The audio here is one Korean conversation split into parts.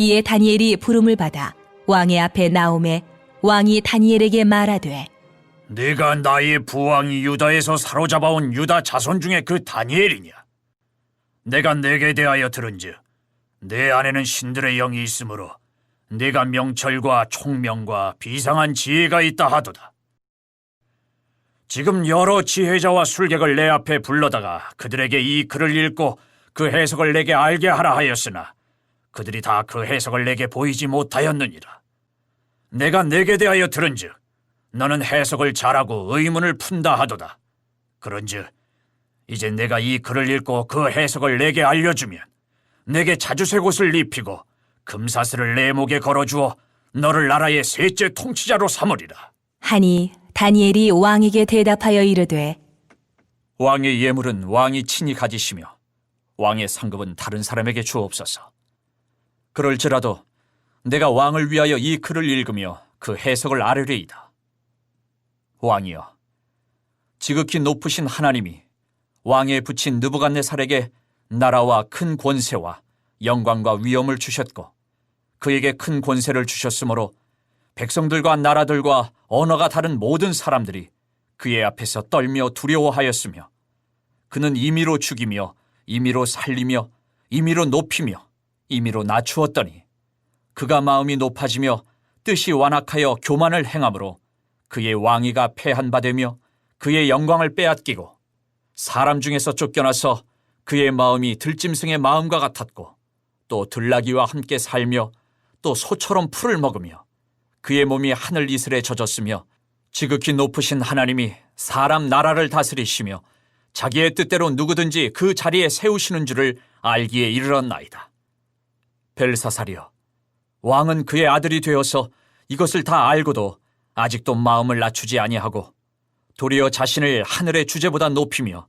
이에 다니엘이 부름을 받아 왕의 앞에 나오매 왕이 다니엘에게 말하되 네가 나의 부왕이 유다에서 사로잡아온 유다 자손 중에 그 다니엘이냐? 내가 네게 대하여 들은즉 내 안에는 신들의 영이 있으므로 네가 명철과 총명과 비상한 지혜가 있다 하도다. 지금 여러 지혜자와 술객을 내 앞에 불러다가 그들에게 이 글을 읽고 그 해석을 내게 알게 하라 하였으나 그들이 다 그 해석을 내게 보이지 못하였느니라. 내가 네게 대하여 들은즉 너는 해석을 잘하고 의문을 푼다 하도다. 그런즉 이제 내가 이 글을 읽고 그 해석을 내게 알려주면 내게 자주색 옷을 입히고 금사슬을 내 목에 걸어주어 너를 나라의 셋째 통치자로 삼으리라. 하니 다니엘이 왕에게 대답하여 이르되 왕의 예물은 왕이 친히 가지시며 왕의 상급은 다른 사람에게 주옵소서. 그럴지라도 내가 왕을 위하여 이 글을 읽으며 그 해석을 아뢰리이다. 왕이여, 지극히 높으신 하나님이 왕에 붙인 느부갓네살에게 나라와 큰 권세와 영광과 위엄을 주셨고 그에게 큰 권세를 주셨으므로 백성들과 나라들과 언어가 다른 모든 사람들이 그의 앞에서 떨며 두려워하였으며 그는 임의로 죽이며 임의로 살리며 임의로 높이며 임의로 낮추었더니 그가 마음이 높아지며 뜻이 완악하여 교만을 행함으로 그의 왕위가 패한바되며 그의 영광을 빼앗기고 사람 중에서 쫓겨나서 그의 마음이 들짐승의 마음과 같았고 또 들나귀와 함께 살며 또 소처럼 풀을 먹으며 그의 몸이 하늘 이슬에 젖었으며 지극히 높으신 하나님이 사람 나라를 다스리시며 자기의 뜻대로 누구든지 그 자리에 세우시는 줄을 알기에 이르렀나이다. 벨사살이여, 왕은 그의 아들이 되어서 이것을 다 알고도 아직도 마음을 낮추지 아니하고 도리어 자신을 하늘의 주제보다 높이며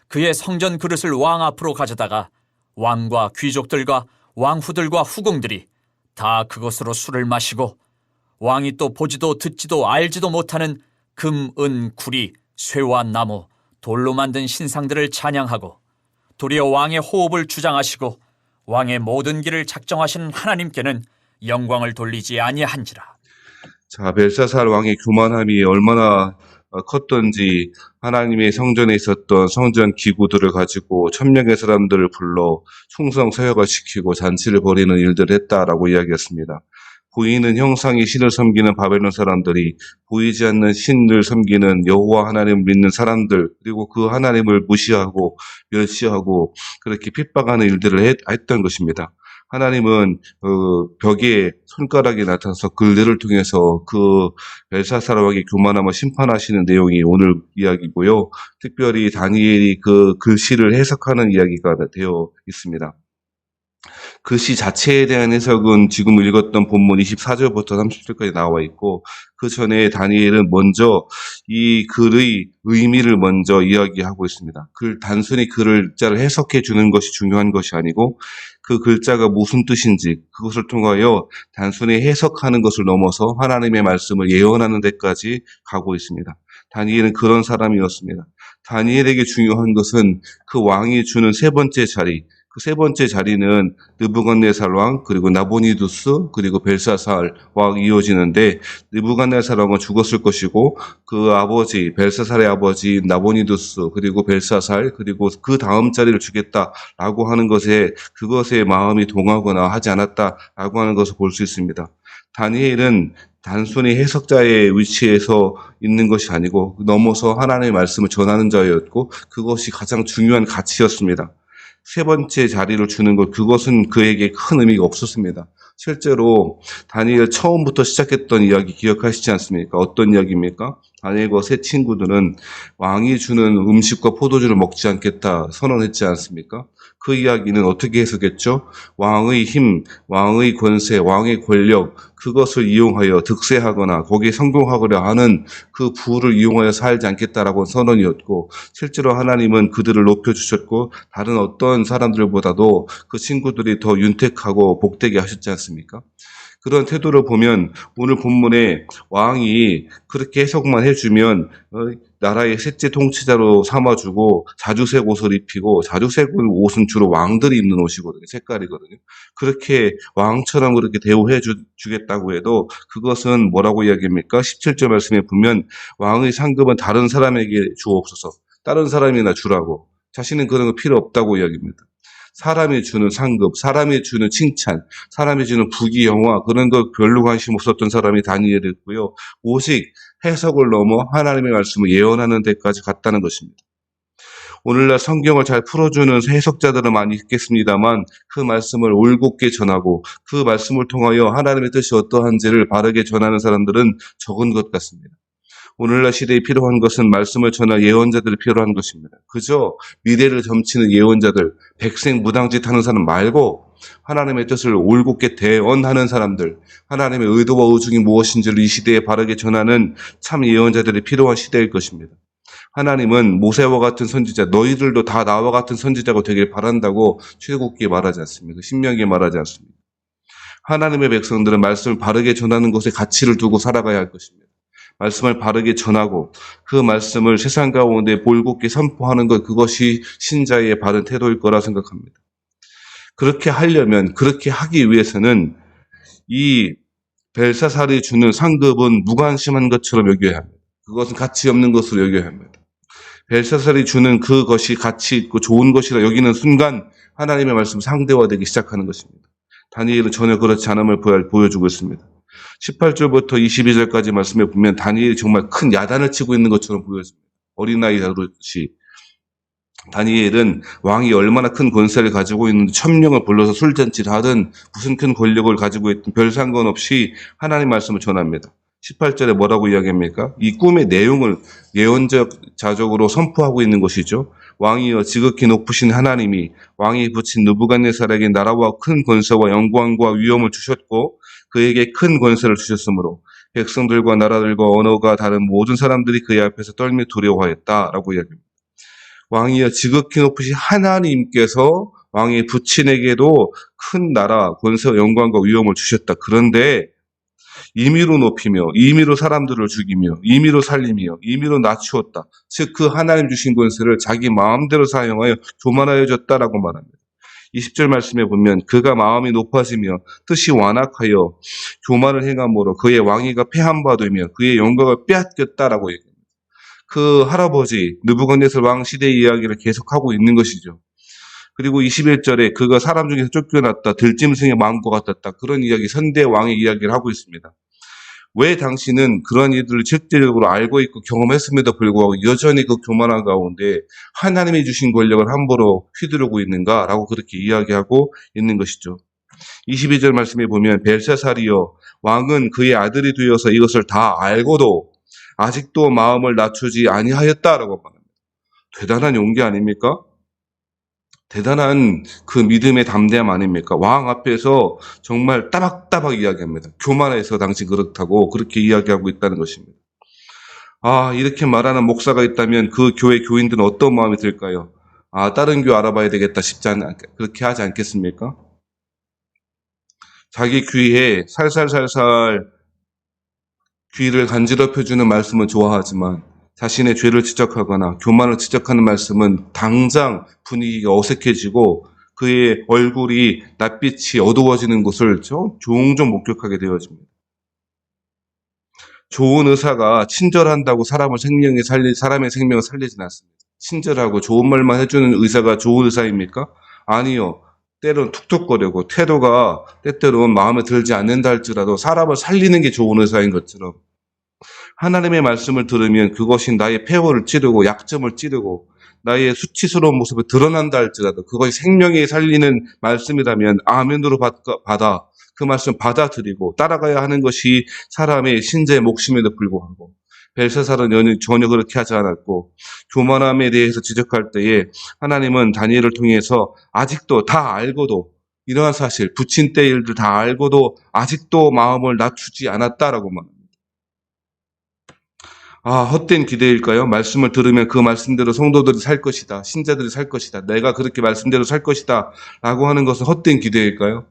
그의 성전 그릇을 왕 앞으로 가져다가 왕과 귀족들과 왕후들과 후궁들이 다 그것으로 술을 마시고 왕이 또 보지도 듣지도 알지도 못하는 금, 은, 구리, 쇠와 나무, 돌로 만든 신상들을 찬양하고 도리어 왕의 호흡을 주장하시고 왕의 모든 길을 작정하신 하나님께는 영광을 돌리지 아니한지라. 자, 벨사살 왕의 교만함이 얼마나 컸던지 하나님의 성전에 있었던 성전 기구들을 가지고 1000명의 사람들을 불러 충성 서역을 시키고 잔치를 벌이는 일들을 했다라고 이야기했습니다. 보이는 형상의 신을 섬기는 바벨론 사람들이 보이지 않는 신을 섬기는 여호와 하나님을 믿는 사람들, 그리고 그 하나님을 무시하고 멸시하고 그렇게 핍박하는 일들을 했던 것입니다. 하나님은 벽에 손가락이 나타나서 글들을 통해서 그 벨사살 왕의 교만함을 심판하시는 내용이 오늘 이야기고요. 특별히 다니엘이 그 글씨를 해석하는 이야기가 되어 있습니다. 글씨 자체에 대한 해석은 지금 읽었던 본문 24절부터 30절까지 나와 있고, 그 전에 다니엘은 먼저 이 글의 의미를 먼저 이야기하고 있습니다. 단순히 글자를 해석해 주는 것이 중요한 것이 아니고 그 글자가 무슨 뜻인지 그것을 통하여 단순히 해석하는 것을 넘어서 하나님의 말씀을 예언하는 데까지 가고 있습니다. 다니엘은 그런 사람이었습니다. 다니엘에게 중요한 것은 그 왕이 주는 세 번째 자리, 그 세 번째 자리는 느부갓네살 왕, 그리고 나보니두스, 그리고 벨사살 왕 이어지는데, 느부갓네살 왕은 죽었을 것이고 그 아버지 벨사살의 아버지 나보니두스, 그리고 벨사살, 그리고 그 다음 자리를 주겠다라고 하는 그것에 마음이 동하거나 하지 않았다라고 하는 것을 볼 수 있습니다. 다니엘은 단순히 해석자의 위치에서 있는 것이 아니고 넘어서 하나님의 말씀을 전하는 자였고 그것이 가장 중요한 가치였습니다. 세 번째 자리를 주는 것, 그것은 그에게 큰 의미가 없었습니다. 실제로 다니엘 처음부터 시작했던 이야기 기억하시지 않습니까? 어떤 이야기입니까? 다니엘과 세 친구들은 왕이 주는 음식과 포도주를 먹지 않겠다 선언했지 않습니까? 그 이야기는 어떻게 해석했죠? 왕의 힘, 왕의 권세, 왕의 권력, 그것을 이용하여 득세하거나 거기에 성공하고자 하는 그 부를 이용하여 살지 않겠다라고 선언이었고, 실제로 하나님은 그들을 높여주셨고 다른 어떤 사람들보다도 그 친구들이 더 윤택하고 복되게 하셨지 않습니까? 그런 태도를 보면 오늘 본문에 왕이 그렇게 해석만 해주면 나라의 셋째 통치자로 삼아주고 자주색 옷을 입히고 자주색 옷은 주로 왕들이 입는 옷이거든요. 색깔이거든요. 그렇게 왕처럼 그렇게 대우해 주겠다고 해도 그것은 뭐라고 이야기합니까? 17절 말씀에 보면 왕의 상급은 다른 사람에게 주옵소서. 다른 사람이나 주라고. 자신은 그런 거 필요 없다고 이야기합니다. 사람이 주는 상급, 사람이 주는 칭찬, 사람이 주는 부귀 영화 그런 거 별로 관심 없었던 사람이 다니엘이었고요. 오직 해석을 넘어 하나님의 말씀을 예언하는 데까지 갔다는 것입니다. 오늘날 성경을 잘 풀어주는 해석자들은 많이 있겠습니다만 그 말씀을 올곧게 전하고 그 말씀을 통하여 하나님의 뜻이 어떠한지를 바르게 전하는 사람들은 적은 것 같습니다. 오늘날 시대에 필요한 것은 말씀을 전할 예언자들이 필요한 것입니다. 그저 미래를 점치는 예언자들, 백생무당짓 하는 사람 말고 하나님의 뜻을 올곧게 대언하는 사람들, 하나님의 의도와 의중이 무엇인지를 이 시대에 바르게 전하는 참 예언자들이 필요한 시대일 것입니다. 하나님은 모세와 같은 선지자, 너희들도 다 나와 같은 선지자가 되길 바란다고 출애굽기에 말하지 않습니다. 신명기에 말하지 않습니다. 하나님의 백성들은 말씀을 바르게 전하는 것에 가치를 두고 살아가야 할 것입니다. 말씀을 바르게 전하고 그 말씀을 세상 가운데 볼곧게 선포하는 것, 그것이 신자의 바른 태도일 거라 생각합니다. 그렇게 하려면, 그렇게 하기 위해서는 이 벨사살이 주는 상급은 무관심한 것처럼 여겨야 합니다. 그것은 가치 없는 것으로 여겨야 합니다. 벨사살이 주는 그것이 가치 있고 좋은 것이라 여기는 순간 하나님의 말씀 상대화되기 시작하는 것입니다. 다니엘은 전혀 그렇지 않음을 보여주고 있습니다. 18절부터 22절까지 말씀에 보면 다니엘이 정말 큰 야단을 치고 있는 것처럼 보여집니다. 어린아이 다루듯이. 다니엘은 왕이 얼마나 큰 권세를 가지고 있는데 1000명을 불러서 술잔치를 하든 무슨 큰 권력을 가지고 있든 별 상관없이 하나님 말씀을 전합니다. 18절에 뭐라고 이야기합니까? 이 꿈의 내용을 예언적 자적으로 선포하고 있는 것이죠. 왕이여 지극히 높으신 하나님이 왕이 붙인 느부갓네살에게 나라와 큰 권세와 영광과 위엄을 주셨고 그에게 큰 권세를 주셨으므로 백성들과 나라들과 언어가 다른 모든 사람들이 그의 앞에서 떨며 두려워하였다라고 이야기합니다. 왕이여 지극히 높으신 하나님께서 왕의 부친에게도 큰 나라, 권세와 영광과 위엄을 주셨다. 그런데 임의로 높이며 임의로 사람들을 죽이며 임의로 살리며 임의로 낮추었다. 즉 그 하나님 주신 권세를 자기 마음대로 사용하여 교만하여 졌다라고 말합니다. 20절 말씀에 보면 그가 마음이 높아지며 뜻이 완악하여 교만을 행함으로 그의 왕위가 패한 바 되며 그의 영광을 빼앗겼다라고 얘기합니다. 그 할아버지 느부갓네살 왕 시대의 이야기를 계속하고 있는 것이죠. 그리고 21절에 그가 사람 중에서 쫓겨났다. 들짐승의 마음과 같았다. 그런 이야기, 선대 왕의 이야기를 하고 있습니다. 왜 당신은 그런 일들을 실질적으로 알고 있고 경험했음에도 불구하고 여전히 그 교만한 가운데 하나님이 주신 권력을 함부로 휘두르고 있는가라고 그렇게 이야기하고 있는 것이죠. 22절 말씀에 보면 벨사살이여 왕은 그의 아들이 되어서 이것을 다 알고도 아직도 마음을 낮추지 아니하였다라고 말합니다. 대단한 용기 아닙니까? 대단한 그 믿음의 담대함 아닙니까? 왕 앞에서 정말 따박따박 이야기합니다. 교만해서 당신 그렇다고 그렇게 이야기하고 있다는 것입니다. 이렇게 말하는 목사가 있다면 그 교회 교인들은 어떤 마음이 들까요? 다른 교회 알아봐야 되겠다 싶지 그렇게 하지 않겠습니까? 자기 귀에 살살살살 귀를 간지럽혀주는 말씀은 좋아하지만 자신의 죄를 지적하거나 교만을 지적하는 말씀은 당장 분위기가 어색해지고 그의 얼굴이 낯빛이 어두워지는 것을 종종 목격하게 되어집니다. 좋은 의사가 친절한다고 사람의 생명을 살리진 않습니다. 친절하고 좋은 말만 해주는 의사가 좋은 의사입니까? 아니요. 때로는 툭툭거리고 태도가 때때로는 마음에 들지 않는다 할지라도 사람을 살리는 게 좋은 의사인 것처럼 하나님의 말씀을 들으면 그것이 나의 폐허를 찌르고 약점을 찌르고 나의 수치스러운 모습을 드러난다 할지라도 그것이 생명에 살리는 말씀이라면 아멘으로 받아 그 말씀 받아들이고 따라가야 하는 것이 사람의 신자의 몫임에도 불구하고 벨사살은 전혀 그렇게 하지 않았고 교만함에 대해서 지적할 때에 하나님은 다니엘을 통해서 아직도 다 알고도 이러한 사실 부친 때 일들 다 알고도 아직도 마음을 낮추지 않았다라고 말합니다. 헛된 기대일까요? 말씀을 들으면 그 말씀대로 성도들이 살 것이다. 신자들이 살 것이다. 내가 그렇게 말씀대로 살 것이다. 라고 하는 것은 헛된 기대일까요?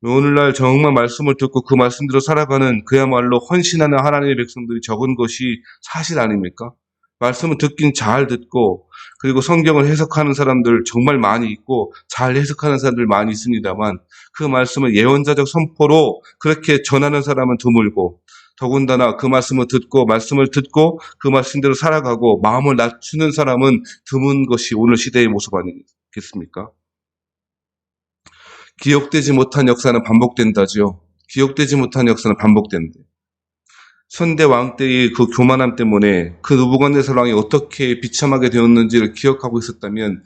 오늘날 정말 말씀을 듣고 그 말씀대로 살아가는 그야말로 헌신하는 하나님의 백성들이 적은 것이 사실 아닙니까? 말씀을 듣긴 잘 듣고 그리고 성경을 해석하는 사람들 정말 많이 있고 잘 해석하는 사람들 많이 있습니다만 그 말씀을 예언자적 선포로 그렇게 전하는 사람은 드물고 더군다나 그 말씀을 듣고 그 말씀대로 살아가고 마음을 낮추는 사람은 드문 것이 오늘 시대의 모습 아니겠습니까? 기억되지 못한 역사는 반복된다지요. 기억되지 못한 역사는 반복된대. 선대 왕 때의 그 교만함 때문에 그 느부갓네살 왕이 어떻게 비참하게 되었는지를 기억하고 있었다면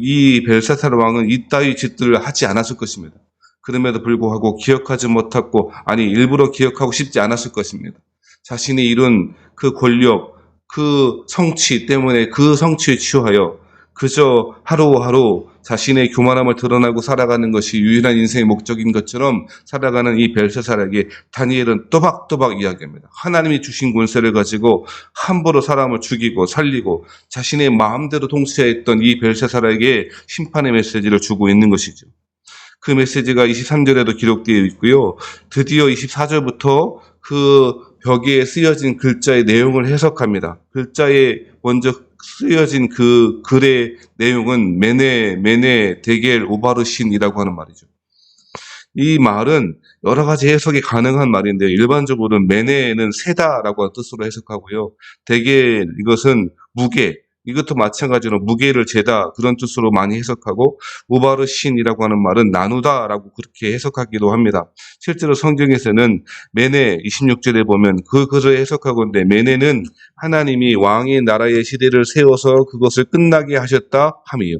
이 벨사살 왕은 이따위 짓들을 하지 않았을 것입니다. 그럼에도 불구하고 기억하지 못하고 일부러 기억하고 싶지 않았을 것입니다. 자신이 이룬 그 권력, 그 성취 때문에 그 성취에 취하여 그저 하루하루 자신의 교만함을 드러나고 살아가는 것이 유일한 인생의 목적인 것처럼 살아가는 이 벨사살에게 다니엘은 또박또박 이야기합니다. 하나님이 주신 권세를 가지고 함부로 사람을 죽이고 살리고 자신의 마음대로 통치했던 이 벨사살에게 심판의 메시지를 주고 있는 것이죠. 그 메시지가 23절에도 기록되어 있고요. 드디어 24절부터 그 벽에 쓰여진 글자의 내용을 해석합니다. 글자에 먼저 쓰여진 그 글의 내용은 메네, 데겔, 우바르신이라고 하는 말이죠. 이 말은 여러 가지 해석이 가능한 말인데요. 일반적으로는 메네는 세다라고 하는 뜻으로 해석하고요. 데겔, 이것은 무게, 이것도 마찬가지로 무게를 재다 그런 뜻으로 많이 해석하고 우바르신이라고 하는 말은 나누다라고 그렇게 해석하기도 합니다. 실제로 성경에서는 메네 26절에 보면 그 글을 해석하건대 메네는 하나님이 왕의 나라의 시대를 세워서 그것을 끝나게 하셨다 함이요.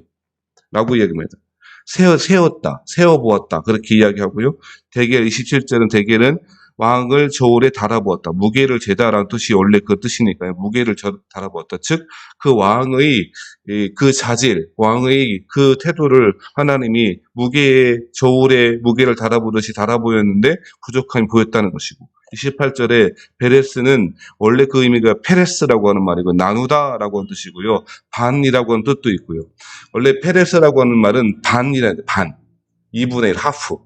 라고 이야기합니다. 세웠다, 세워보았다 그렇게 이야기하고요. 데겔 27절은 데겔은 왕을 저울에 달아보았다. 무게를 재다라는 뜻이 원래 그 뜻이니까요. 무게를 달아보았다. 즉, 그 왕의 그 자질, 왕의 그 태도를 하나님이 저울에 무게를 달아보듯이 달아보였는데 부족함이 보였다는 것이고. 28절에 베레스는 원래 그 의미가 페레스라고 하는 말이고 나누다라고 하는 뜻이고요. 반이라고 하는 뜻도 있고요. 원래 페레스라고 하는 말은 반이라는 반, 2분의 1, 하프.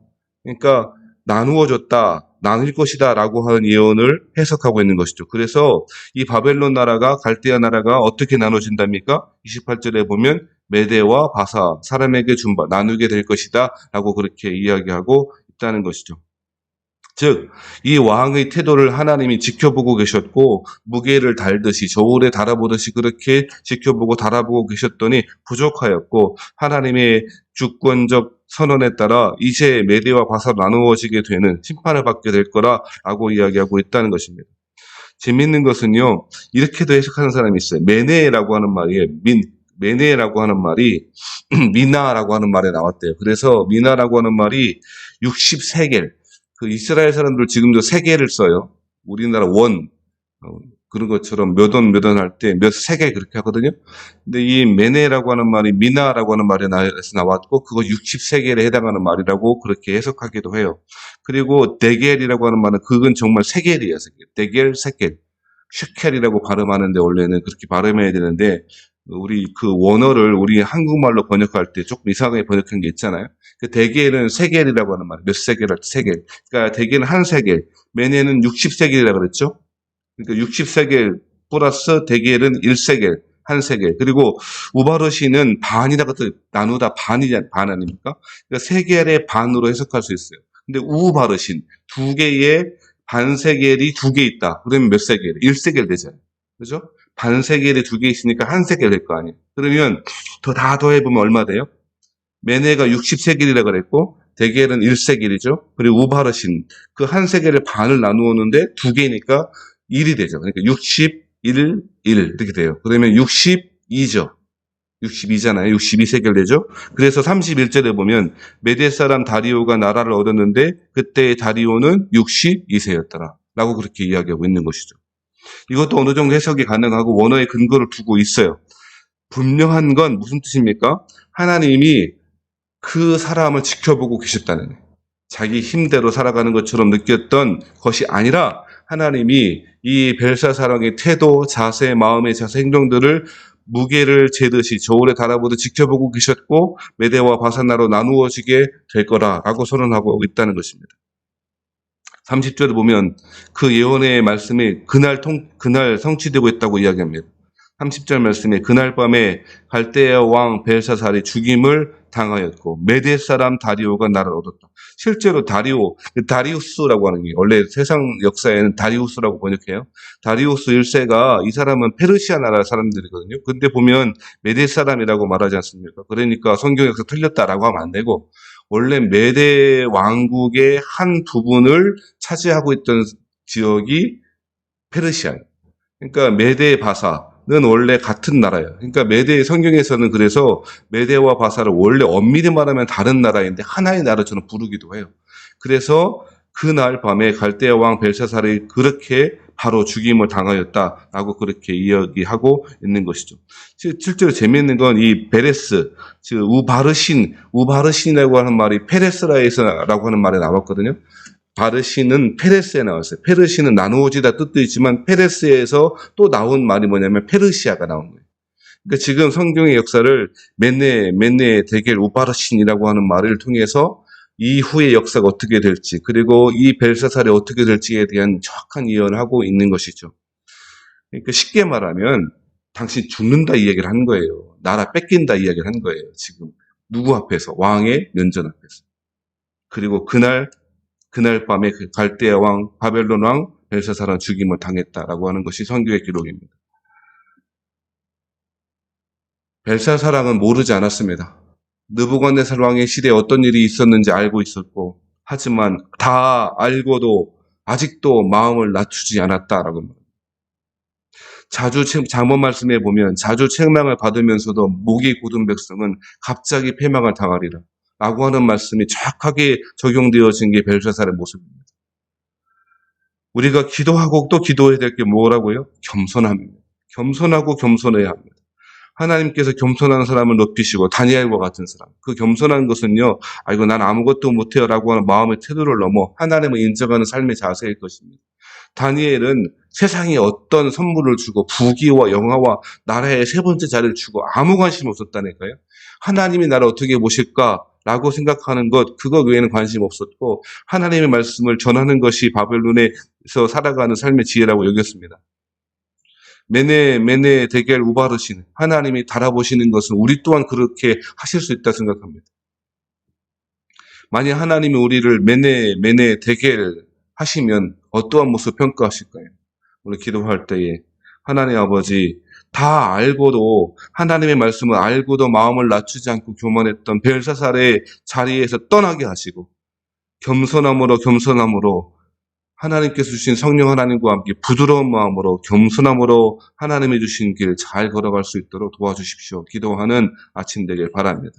그러니까 나누어졌다, 나눌 것이다 라고 하는 예언을 해석하고 있는 것이죠. 그래서 이 바벨론 나라가 갈대아 나라가 어떻게 나눠진답니까? 28절에 보면 메대와 바사, 사람에게 준바, 나누게 될 것이다 라고 그렇게 이야기하고 있다는 것이죠. 즉, 이 왕의 태도를 하나님이 지켜보고 계셨고 무게를 달듯이 저울에 달아보듯이 그렇게 지켜보고 달아보고 계셨더니 부족하였고 하나님의 주권적 선언에 따라 이제 메대와 바사로 나누어지게 되는 심판을 받게 될 거라고 이야기하고 있다는 것입니다. 재미있는 것은요. 이렇게도 해석하는 사람이 있어요. 메네라고 하는 말이 메네라고 하는 말이 미나라고 하는 말에 나왔대요. 그래서 미나라고 하는 말이 60세겔. 그 이스라엘 사람들 지금도 세겔을 써요. 우리나라 원 그런 것처럼 몇 원 할 때 몇 세겔 그렇게 하거든요. 근데 이 메네라고 하는 말이 미나라고 하는 말에 나왔고 그거 60세겔에 해당하는 말이라고 그렇게 해석하기도 해요. 그리고 데겔이라고 하는 말은 그건 정말 세겔이에요. 데겔, 세겔. 슈켈이라고 발음하는데 원래는 그렇게 발음해야 되는데 우리 그 원어를 우리 한국말로 번역할 때 조금 이상하게 번역한 게 있잖아요. 그 데겔은 세겔이라고 하는 말, 몇 세겔 할 때 세겔. 그러니까 데겔은 한 세겔, 메네는 60세겔이라고 그랬죠. 그러니까 60세겔 플러스 데겔은 1세겔, 한 세겔. 그리고 우바르시는 반이라고 나누다 반 아닙니까? 그러니까 세겔의 반으로 해석할 수 있어요. 근데 우바르신 두 개의 반세겔이 두 개 있다. 그러면 몇 세겔? 1세겔 되잖아요. 그죠? 반세겔이 두 개 있으니까 한 세겔 될 거 아니에요. 그러면 다 더해보면 얼마 돼요? 메네가 60세겔이라고 그랬고 데겔은 1세겔이죠. 그리고 우바르신 그 한 세겔을 반을 나누었는데 두 개니까 1이 되죠. 그러니까 61, 1 이렇게 돼요. 그러면 62죠. 62잖아요. 62세겔 되죠. 그래서 31절에 보면 메대 사람 다리오가 나라를 얻었는데 그때의 다리오는 62세였더라. 라고 그렇게 이야기하고 있는 것이죠. 이것도 어느 정도 해석이 가능하고 원어의 근거를 두고 있어요. 분명한 건 무슨 뜻입니까? 하나님이 그 사람을 지켜보고 계셨다는 거예요. 자기 힘대로 살아가는 것처럼 느꼈던 것이 아니라 하나님이 이 벨사살 왕의 태도, 자세, 마음의 자세, 행동들을 무게를 재듯이 저울에 달아보듯 지켜보고 계셨고 메대와 바사나로 나누어지게 될 거라라고 선언하고 있다는 것입니다. 30절에 보면 그 예언의 말씀이 그날 성취되고 있다고 이야기합니다. 30절 말씀에 그날 밤에 갈대아 왕 벨사살이 죽임을 당하였고 메대 사람 다리오가 나라를 얻었다. 실제로 다리우스라고 하는 게 원래 세상 역사에는 다리우스라고 번역해요. 다리우스 1세가 이 사람은 페르시아 나라 사람들이거든요. 근데 보면 메대 사람이라고 말하지 않습니까? 그러니까 성경 역사 틀렸다라고 하면 안 되고 원래 메대 왕국의 한 부분을 차지하고 있던 지역이 페르시아예요. 그러니까 메대 바사는 원래 같은 나라예요. 그러니까 메대 성경에서는 그래서 메대와 바사를 원래 엄밀히 말하면 다른 나라인데 하나의 나라처럼 부르기도 해요. 그래서 그날 밤에 갈대아 왕 벨사살이 그렇게 바로 죽임을 당하였다라고 그렇게 이야기하고 있는 것이죠. 실제로 재미있는 건 이 베레스, 즉 우바르신이라고 하는 말이 페레스라에서라고 하는 말에 나왔거든요. 바르신은 페레스에 나왔어요. 페르시는 나누어지다 뜻도 있지만 페레스에서 또 나온 말이 뭐냐면 페르시아가 나온 거예요. 그러니까 지금 성경의 역사를 메네 데겔 우바르신이라고 하는 말을 통해서 이후의 역사가 어떻게 될지 그리고 이 벨사살이 어떻게 될지에 대한 정확한 예언을 하고 있는 것이죠. 그러니까 쉽게 말하면 당신 죽는다 이 얘기를 한 거예요. 나라 뺏긴다 이 얘기를 한 거예요. 지금 누구 앞에서? 왕의 면전 앞에서. 그리고 그날 밤에 그 갈대아 왕 바벨론 왕 벨사살은 죽임을 당했다라고 하는 것이 성경의 기록입니다. 벨사살왕은 모르지 않았습니다. 느부갓네살 왕의 시대에 어떤 일이 있었는지 알고 있었고 하지만 다 알고도 아직도 마음을 낮추지 않았다라고 합니다. 잠언 말씀에 보면 자주 책망을 받으면서도 목이 굳은 백성은 갑자기 패망을 당하리라 라고 하는 말씀이 정확하게 적용되어진 게 벨사살의 모습입니다. 우리가 기도하고 또 기도해야 될 게 뭐라고요? 겸손합니다. 겸손하고 겸손해야 합니다. 하나님께서 겸손한 사람을 높이시고 다니엘과 같은 사람. 그 겸손한 것은요. 아이고 난 아무것도 못해요 라고 하는 마음의 태도를 넘어 하나님을 인정하는 삶의 자세일 것입니다. 다니엘은 세상에 어떤 선물을 주고 부귀와 영화와 나라의 세 번째 자리를 주고 아무 관심 없었다니까요. 하나님이 나를 어떻게 보실까라고 생각하는 것 그거 외에는 관심 없었고 하나님의 말씀을 전하는 것이 바벨론에서 살아가는 삶의 지혜라고 여겼습니다. 메네 데겔 우바르신 하나님이 달아보시는 것은 우리 또한 그렇게 하실 수 있다 생각합니다. 만약 하나님이 우리를 메네 데겔 하시면 어떠한 모습 평가하실까요? 우리 기도할 때에 하나님 아버지 다 알고도 하나님의 말씀을 알고도 마음을 낮추지 않고 교만했던 벨사살의 자리에서 떠나게 하시고 겸손함으로 하나님께서 주신 성령 하나님과 함께 부드러운 마음으로 겸손함으로 하나님이 주신 길 잘 걸어갈 수 있도록 도와주십시오. 기도하는 아침 되길 바랍니다.